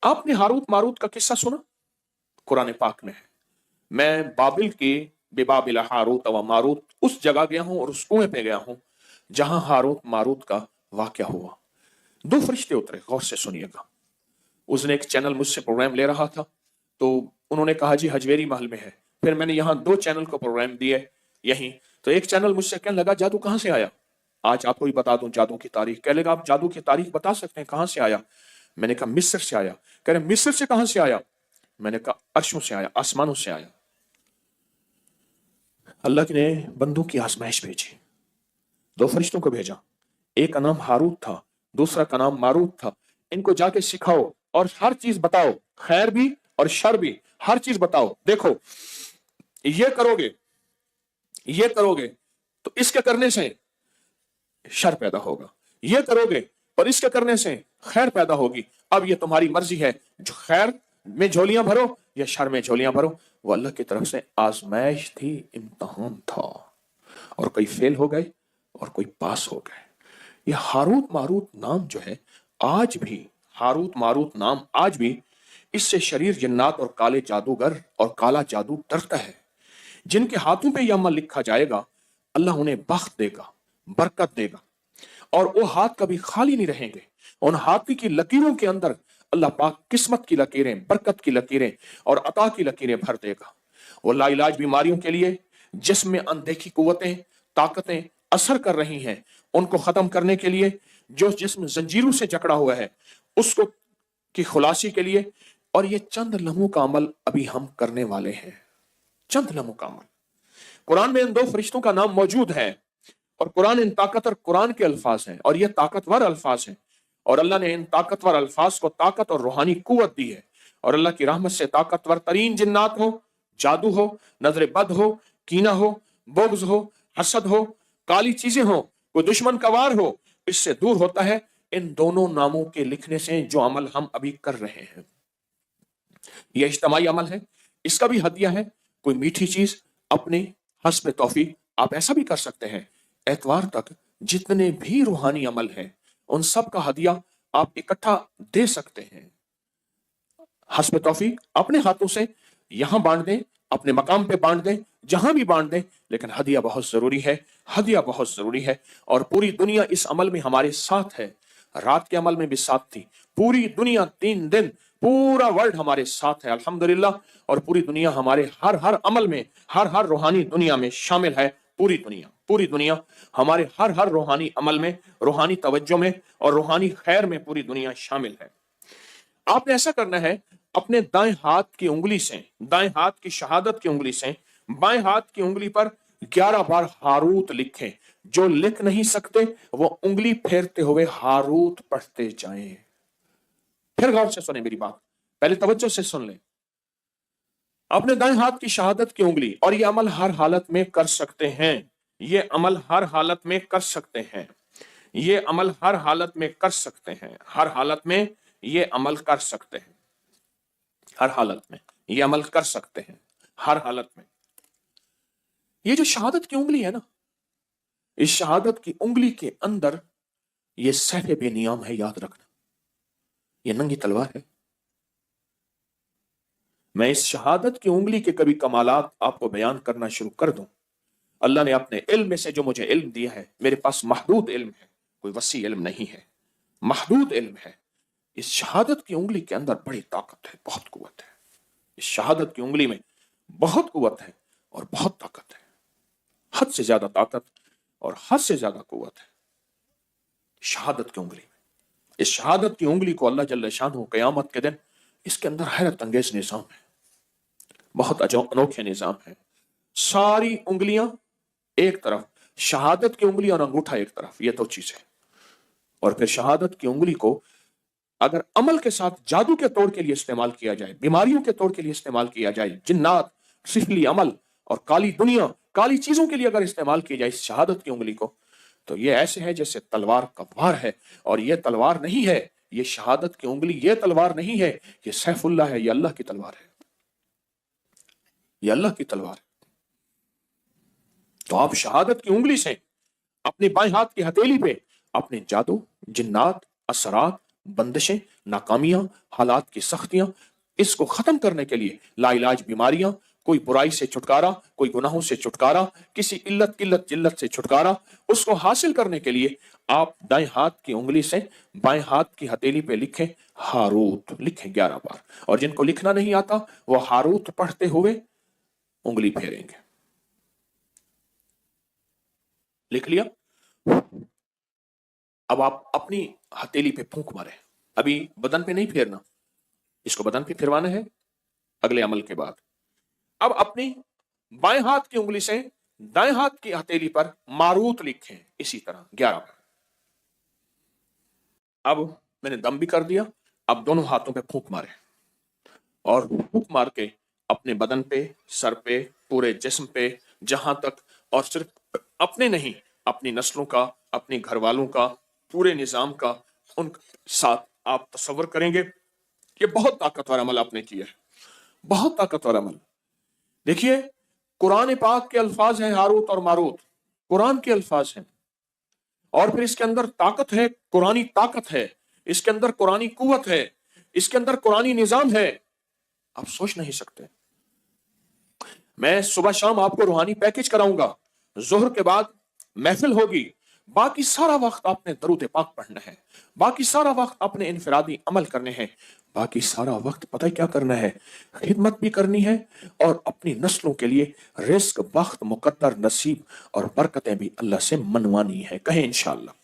आपने Harut Marut का किस्सा सुना? कुरान पाक में है। मैं बाबिल के बेबाबिल हारूत व मारूत उस जगह गया हूं और उस कुएं पे गया हूं जहां हारूत मारूत का वाकया हुआ। दो फरिश्ते उतरे, गौर से सुनिएगा। उसने एक चैनल मुझसे प्रोग्राम ले रहा था, तो उन्होंने कहा जी हजवेरी महल में है। फिर मैंने यहाँ दो चैनल को प्रोग्राम दिए यहीं, तो एक चैनल मुझसे कहने लगा जादू कहाँ से आया? आज आपको भी बता दूं जादू की तारीख। कह लेगा आप जादू की तारीख बता सकते हैं, कहाँ से आया? मैंने कहा मिस्र से आया। कह रहे मिस्र से कहाँ से आया? मैंने कहा अर्शों से आया, आसमानों से आया। अल्लाह ने बंदों की आजमाइश भेजी, दो फरिश्तों को भेजा। एक का नाम हारूत था, दूसरा का नाम मारूत था। इनको जाके सिखाओ और हर चीज बताओ, खैर भी और शर भी, हर चीज बताओ। देखो ये करोगे, ये करोगे तो इसके करने से शर पैदा होगा, ये करोगे और इसके करने से खैर पैदा होगी। अब ये तुम्हारी मर्जी है, जो खैर में झोलियां भरो या शर में झोलियां भरो। वो अल्लाह की तरफ से आजमाइश थी, इम्तहान था, और कोई फेल हो गए और कोई पास हो गए। ये हारूत मारूत नाम जो है आज भी, हारूत मारूत नाम आज भी, इससे शरीर जिन्नात और काले जादूगर और काला जादू डरता है। जिनके हाथों पे यह अमल लिखा जाएगा अल्लाह उन्हें बख्त देगा, बरकत देगा, और वो हाथ कभी खाली नहीं रहेंगे। उन हाथी की लकीरों के अंदर अल्लाह पाक किस्मत की लकीरें, बरकत की लकीरें और अता की लकीरें भर देगा। वो लाइलाज बीमारियों के लिए जिसमें अनदेखी कुव्वतें, ताकतें असर कर रही हैं, उनको खत्म करने के लिए, जो जिस्म जंजीरों से जकड़ा हुआ है उसको की खुलासी के लिए। और ये चंद लम्हों का अमल अभी हम करने वाले हैं, चंद लम्हों का अमल। कुरान में इन दो फरिश्तों का नाम मौजूद है, और कुरान इन ताकतवर कुरान के अल्फाज हैं, और ये ताकतवर अल्फाज हैं। और अल्लाह ने इन ताकतवर अल्फाज को ताकत और रूहानी कुव्वत दी है। और अल्लाह की रहमत से ताकतवर तरीन जिन्नात हो, जादू हो, नजर बद हो, कीना हो, बोग्ज हो, हसद हो, काली चीजें हो, कोई दुश्मन का वार हो, इससे दूर होता है इन दोनों नामों के लिखने से, जो अमल हम अभी कर रहे हैं। यह इज्तिमाई अमल है, इसका भी हदिया है। कोई मीठी चीज अपने हस्ब तौफीक आप ऐसा भी कर सकते हैं, एतवार तक जितने भी रूहानी अमल हैं उन सब का हदिया आप इकट्ठा दे सकते हैं। हस्ब तौफीक अपने हाथों से यहां बांट दें, अपने मकाम पे बांट दें, जहां भी बांट दें, लेकिन हदिया बहुत जरूरी है, हदिया बहुत जरूरी है। और पूरी दुनिया इस अमल में हमारे साथ है। रात के अमल में भी साथ थी, पूरी दुनिया 3 दिन, पूरा वर्ल्ड हमारे साथ है अल्हम्दुलिल्लाह। और पूरी दुनिया हमारे हर हर अमल में, हर हर रूहानी दुनिया में शामिल है। पूरी दुनिया, पूरी दुनिया हमारे हर हर रूहानी अमल में, रूहानी तवज्जो में और रूहानी खैर में पूरी दुनिया शामिल है। आपने ऐसा करना है, अपने दाएं हाथ की उंगली से, दाएं हाथ की शहादत की उंगली से बाएं हाथ की उंगली पर 11 बार हारूत लिखें। जो लिख नहीं सकते वो उंगली फेरते हुए हारूत पढ़ते जाएं। फिर गौर से सुने मेरी बात, पहले तवज्जो से सुन लें। अपने दाएं हाथ की शहादत की उंगली, और ये अमल हर हालत में कर सकते हैं, ये अमल हर हालत में कर सकते हैं, ये अमल हर हालत में कर सकते हैं, हर हालत में ये अमल कर सकते हैं, हर हालत में ये अमल कर सकते हैं, हर हालत में। ये जो शहादत की उंगली है ना, इस शहादत की उंगली के अंदर ये सैफ बेनियाम है, याद रखना। ये नंगी तलवार है। मैं इस शहादत की उंगली के कभी कमालात आपको बयान करना शुरू कर दूं, अल्लाह ने अपने इल्म में से जो मुझे इल्म दिया है, मेरे पास महदूद इल्म है, कोई वसी इल्म नहीं है, महदूद इल्म है। इस शहादत की उंगली के अंदर बड़ी ताकत है, बहुत कुव्वत है। इस शहादत की उंगली में बहुत कुव्वत है और बहुत ताकत है, हद से ज्यादा ताकत और हद से ज्यादा कुव्वत है शहादत की उंगली में। इस शहादत की उंगली को अल्लाह जल्ल शानहू क़यामत के दिन, इसके अंदर हैरत अंगेज निजाम है, बहुत अनोखे निजाम है। सारी उंगलियां एक तरफ, शहादत की उंगली और अंगूठा एक तरफ, ये दो चीजें। और फिर शहादत की उंगली को अगर अमल के साथ जादू के तौर के लिए इस्तेमाल किया जाए, बीमारियों के तौर के लिए इस्तेमाल किया जाए, जिन्नात, सिफली अमल और काली दुनिया, काली चीजों के लिए अगर इस्तेमाल की जाए इस शहादत की उंगली को, तो ये ऐसे है जैसे तलवार का वार है। और ये तलवार नहीं है, ये शहादत की उंगली, ये तलवार नहीं है, ये सैफुल्लाह है, ये अल्लाह की तलवार है, ये अल्लाह की तलवार है। तो आप शहादत की उंगली से अपने बाएं हाथ की हथेली पे अपने जादू, जिन्नात, असरात, बंदिशें, नाकामियां, हालात की सख्तियां, इसको खत्म करने के लिए लाइलाज बीमारियां, कोई बुराई से छुटकारा, कोई गुनाहों से छुटकारा, किसी इल्लत किल्लत जिल्लत से छुटकारा, उसको हासिल करने के लिए आप दाएं हाथ की उंगली से बाएं हाथ की हथेली पे लिखें हारूत, लिखें 11 बार। और जिनको लिखना नहीं आता वो हारूत पढ़ते हुए उंगली फेरेंगे। लिख लिया? अब आप अपनी हथेली पे फूंक मारे, अभी बदन पे नहीं फेरना, इसको बदन पे फिरवाना है अगले अमल के बाद। अब अपनी बाएं हाथ की उंगली से दाएं हाथ की हथेली पर मारूत लिखें इसी तरह 11 बार। अब मैंने दम भी कर दिया, अब दोनों हाथों पे फूंक मारे और फूंक मार के अपने बदन पे, सर पे, पूरे जिस्म पे, जहां तक, और सिर्फ अपने नहीं, अपनी नस्लों का, अपने घर वालों का, पूरे निजाम का, उन साथ आप तसव्वुर करेंगे। ये बहुत ताकतवर अमल आपने किया है, बहुत ताकतवर अमल। देखिए, कुरान पाक के अल्फाज हैं हारूत और मारूत, कुरान के अल्फाज हैं, और फिर इसके अंदर ताकत है, कुरानी ताकत है, इसके अंदर कुरानी कुव्वत है, इसके अंदर कुरानी निजाम है, आप सोच नहीं सकते। मैं सुबह शाम आपको रूहानी पैकेज कराऊंगा, जोहर के बाद महफिल होगी, बाकी सारा वक्त आपने दरूद पाक पढ़ना है, बाकी सारा वक्त आपने इनफरादी अमल करने हैं, बाकी सारा वक्त पता है क्या करना है, खिदमत भी करनी है और अपनी नस्लों के लिए रिस्क, बख्त, मुकद्दर, नसीब और बरकतें भी अल्लाह से मनवानी है। कहें इंशाअल्लाह।